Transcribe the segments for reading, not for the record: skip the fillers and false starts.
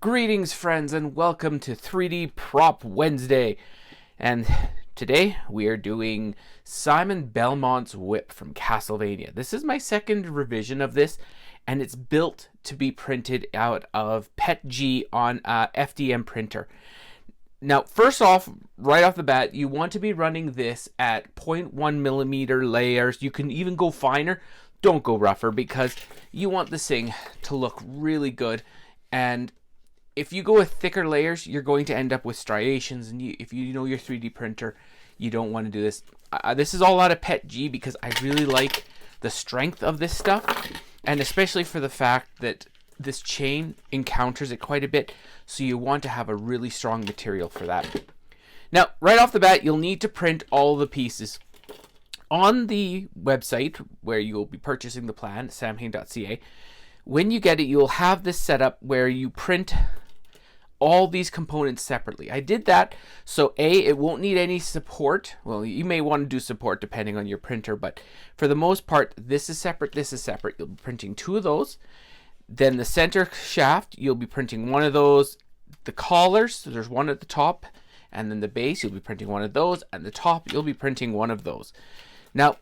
Greetings, friends, and welcome to 3D Prop Wednesday. And today we are doing Simon Belmont's whip from Castlevania. This is my second revision of this, and it's built to be printed out of PETG on a FDM printer. Now, first off, right off the bat, you want to be running this at 0.1 millimeter layers. You can even go finer. Don't go rougher, because you want this thing to look really good. And if you go with thicker layers, you're going to end up with striations. And if you know your 3D printer, you don't want to do this. This is all out of PETG because I really like the strength of this stuff. And especially for the fact that this chain encounters it quite a bit. So you want to have a really strong material for that. Now, right off the bat, you'll need to print all the pieces. On the website where you'll be purchasing the plan, samhain.ca, when you get it, you'll have this set up where you print all these components separately. I did that so it won't need any support. Well, you may want to do support depending on your printer, but for the most part, this is separate, this is separate. You'll be printing two of those. Then the center shaft, you'll be printing one of those. The collars, so there's one at the top, and then the base, you'll be printing one of those, and the top, you'll be printing one of those. Now,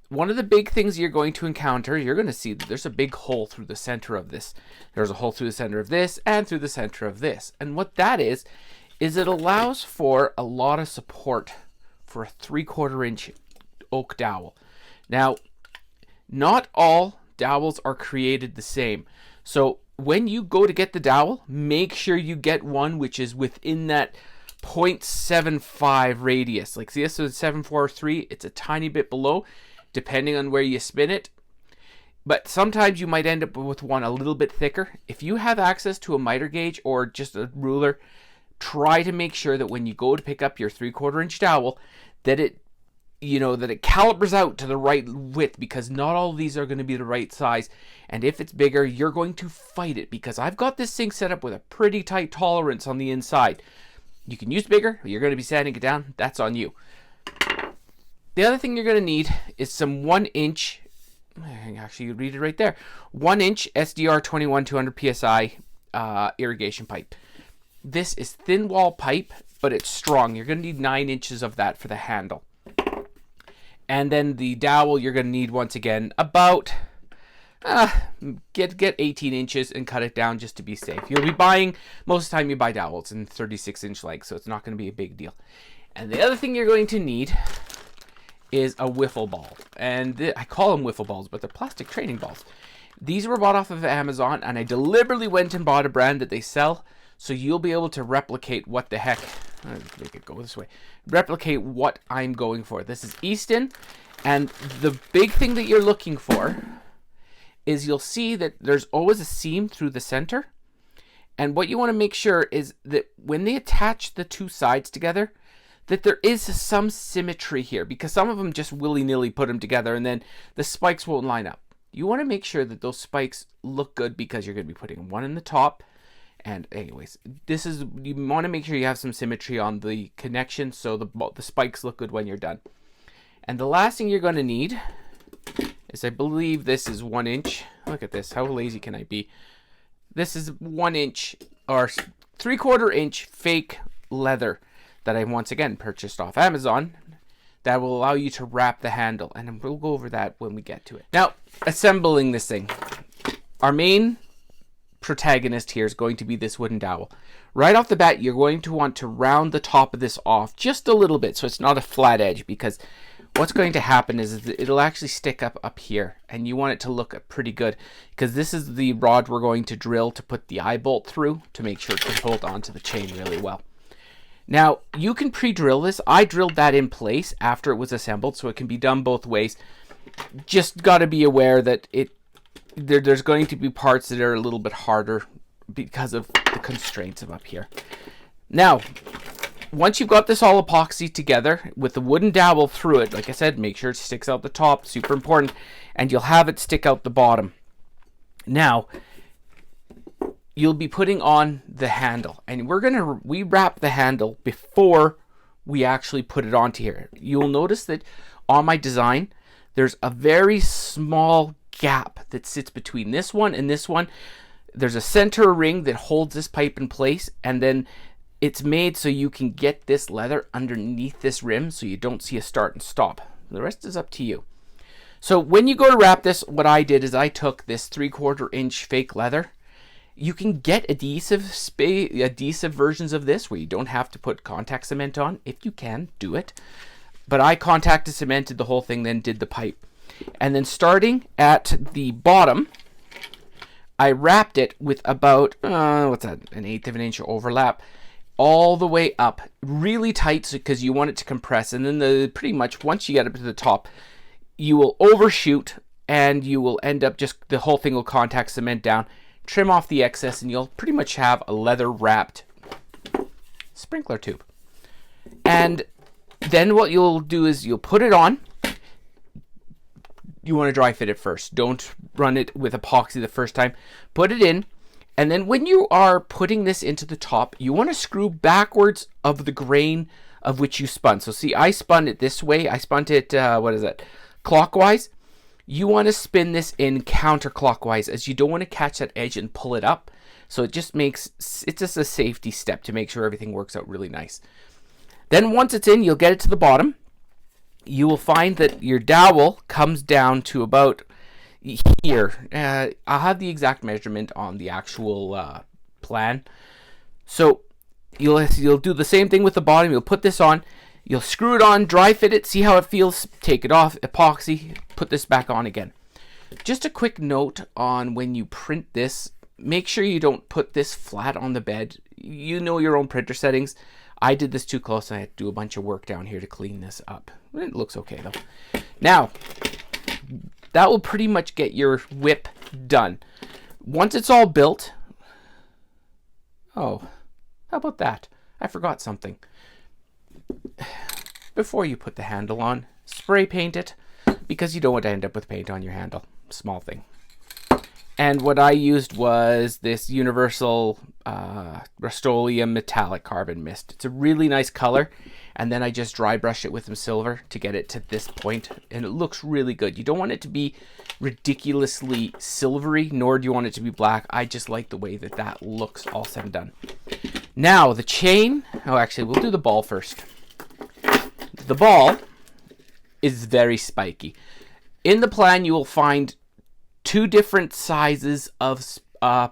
one of the big things you're going to encounter, you're going to see that there's a big hole through the center of this. There's a hole through the center of this and through the center of this. And what that is it allows for a lot of support for a 3/4 inch oak dowel. Now, not all dowels are created the same. So when you go to get the dowel, make sure you get one which is within that 0.75 radius. Like, see, this is 743. It's a tiny bit below, depending on where you spin it. But sometimes you might end up with one a little bit thicker. If you have access to a miter gauge or just a ruler, try to make sure that when you go to pick up your 3/4 inch dowel, that it calibers out to the right width, because not all of these are going to be the right size. And if it's bigger, you're going to fight it, because I've got this thing set up with a pretty tight tolerance on the inside. You can use bigger, you're going to be sanding it down, that's on you. The other thing you're going to need is some 1 inch, actually you read it right there, 1 inch SDR 21-200 PSI irrigation pipe. This is thin wall pipe, but it's strong. You're going to need 9 inches of that for the handle. And then the dowel, you're going to need, once again, about, get 18 inches and cut it down just to be safe. You'll be buying, most of the time you buy dowels in 36 inch length, so it's not going to be a big deal. And the other thing you're going to need is a wiffle ball. And I call them wiffle balls, but they're plastic training balls. These were bought off of Amazon, and I deliberately went and bought a brand that they sell, so you'll be able to replicate what the heck, make it go this way, replicate what I'm going for. This is Easton, and the big thing that you're looking for is you'll see that there's always a seam through the center, and what you want to make sure is that when they attach the two sides together, that there is some symmetry here, because some of them just willy-nilly put them together and then the spikes won't line up. You want to make sure that those spikes look good, because you're going to be putting one in the top. And anyways, you want to make sure you have some symmetry on the connection so the spikes look good when you're done. And the last thing you're going to need is, I believe this is 1 inch. Look at this. How lazy can I be? This is 1 inch or 3/4 inch fake leather that I once again purchased off Amazon that will allow you to wrap the handle. And we'll go over that when we get to it. Now, assembling this thing. Our main protagonist here is going to be this wooden dowel. Right off the bat, you're going to want to round the top of this off just a little bit so it's not a flat edge, because what's going to happen is that it'll actually stick up here, and you want it to look pretty good, because this is the rod we're going to drill to put the eye bolt through to make sure it can hold onto the chain really well. Now, you can pre-drill this. I drilled that in place after it was assembled, so it can be done both ways. Just got to be aware that there's going to be parts that are a little bit harder because of the constraints of up here. Now, once you've got this all epoxy together with the wooden dowel through it, like I said, make sure it sticks out the top, super important, and you'll have it stick out the bottom. Now, you'll be putting on the handle, and we wrap the handle before we actually put it onto here. You'll notice that on my design, there's a very small gap that sits between this one and this one. There's a center ring that holds this pipe in place, and then it's made so you can get this leather underneath this rim so you don't see a start and stop. The rest is up to you. So when you go to wrap this, what I did is I took this 3/4 inch fake leather. You can get adhesive versions of this where you don't have to put contact cement on. If you can, do it. But I contact cemented the whole thing, then did the pipe. And then starting at the bottom, I wrapped it with about, what's that, 1/8 of an inch overlap, all the way up, really tight because you want it to compress. And then pretty much once you get up to the top, you will overshoot and you will end up just, the whole thing will contact cement down, trim off the excess, and you'll pretty much have a leather wrapped sprinkler tube. And then what you'll do is you'll put it on. You want to dry fit it first. Don't run it with epoxy the first time. Put it in, and then when you are putting this into the top, you want to screw backwards of the grain of which you spun. So see, I spun it this way. I spun it, clockwise. You want to spin this in counterclockwise, as you don't want to catch that edge and pull it up. So it's just a safety step to make sure everything works out really nice. Then once it's in, you'll get it to the bottom. You will find that your dowel comes down to about here. I'll have the exact measurement on the actual plan. So you'll do the same thing with the bottom. You'll put this on. You'll screw it on, dry fit it, see how it feels, take it off, epoxy, put this back on again. Just a quick note on when you print this, make sure you don't put this flat on the bed. You know your own printer settings. I did this too close, and I had to do a bunch of work down here to clean this up. It looks okay though. Now, that will pretty much get your whip done. Once it's all built, oh, how about that? I forgot something. Before you put the handle on, spray paint it, because you don't want to end up with paint on your handle. Small thing. And what I used was this universal Rust-Oleum metallic carbon mist. It's a really nice color, and then I just dry brush it with some silver to get it to this point, and it looks really good. You don't want it to be ridiculously silvery, nor do you want it to be black. I just like the way that that looks all said and done. Now the chain, oh actually we'll do the ball first. The ball is very spiky. In the plan you will find 2 different sizes of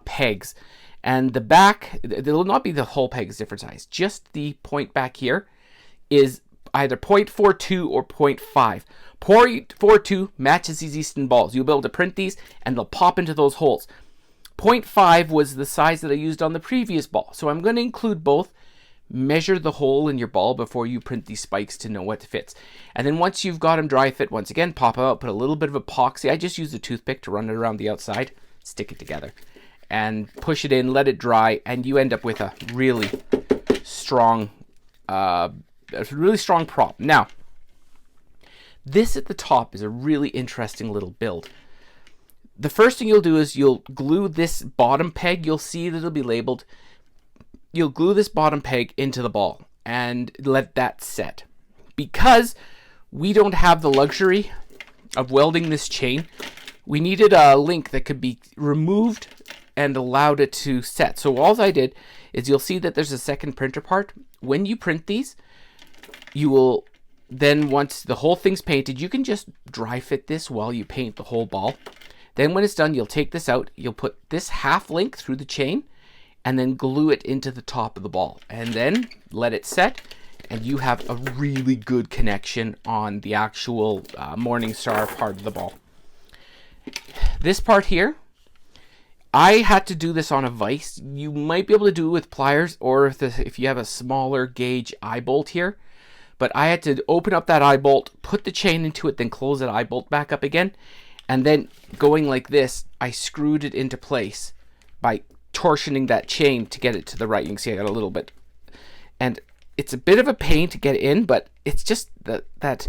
pegs, and the back, there will not be the whole peg is different size, just the point back here is either 0.42 or 0.5. 0.42 matches these Easton balls. You'll be able to print these and they'll pop into those holes. 0.5 was the size that I used on the previous ball, so I'm going to include both. Measure the hole in your ball before you print these spikes to know what fits. And then once you've got them dry fit, once again, pop them out, put a little bit of epoxy. I just use a toothpick to run it around the outside, stick it together, and push it in, let it dry, and you end up with a really strong prop. Now, this at the top is a really interesting little build. The first thing you'll do is you'll glue this bottom peg. You'll see that it'll be labeled. You'll glue this bottom peg into the ball and let that set. Because we don't have the luxury of welding this chain, we needed a link that could be removed and allowed it to set. So all I did is you'll see that there's a second printer part. When you print these, you will then, once the whole thing's painted, you can just dry fit this while you paint the whole ball. Then when it's done, you'll take this out, you'll put this half link through the chain, and then glue it into the top of the ball, and then let it set, and you have a really good connection on the actual Morningstar part of the ball. This part here, I had to do this on a vise. You might be able to do it with pliers, or if you have a smaller gauge eye bolt here, but I had to open up that eye bolt, put the chain into it, then close that eye bolt back up again, and then going like this, I screwed it into place by torsioning that chain to get it to the right. You can see I got a little bit, and it's a bit of a pain to get in, but it's just that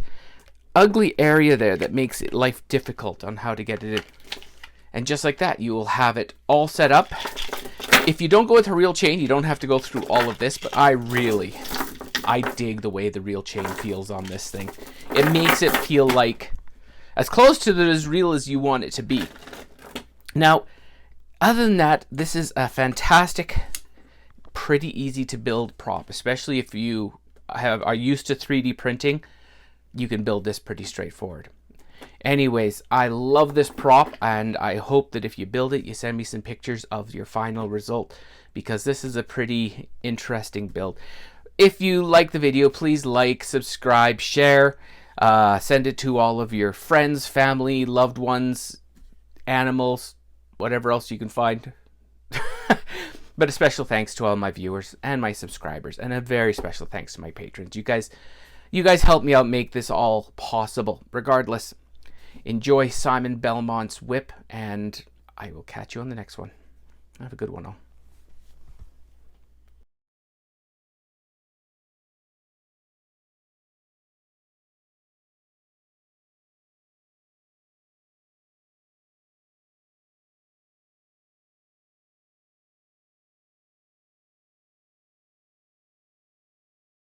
ugly area there that makes it life difficult on how to get it in. And just like that, you will have it all set up. If you don't go with a real chain, you don't have to go through all of this, but I dig the way the real chain feels on this thing. It makes it feel like as close to as real as you want it to be. Now, Other than that, this is a fantastic, pretty easy to build prop, especially if you are used to 3D printing. You can build this pretty straightforward. Anyways, I love this prop, and I hope that if you build it, you send me some pictures of your final result, because this is a pretty interesting build. If you like the video, please like, subscribe, share, send it to all of your friends, family, loved ones, animals, whatever else you can find. But a special thanks to all my viewers and my subscribers, and a very special thanks to my patrons. You guys help me out make this all possible. Regardless, enjoy Simon Belmont's whip, and I will catch you on the next one. Have a good one all.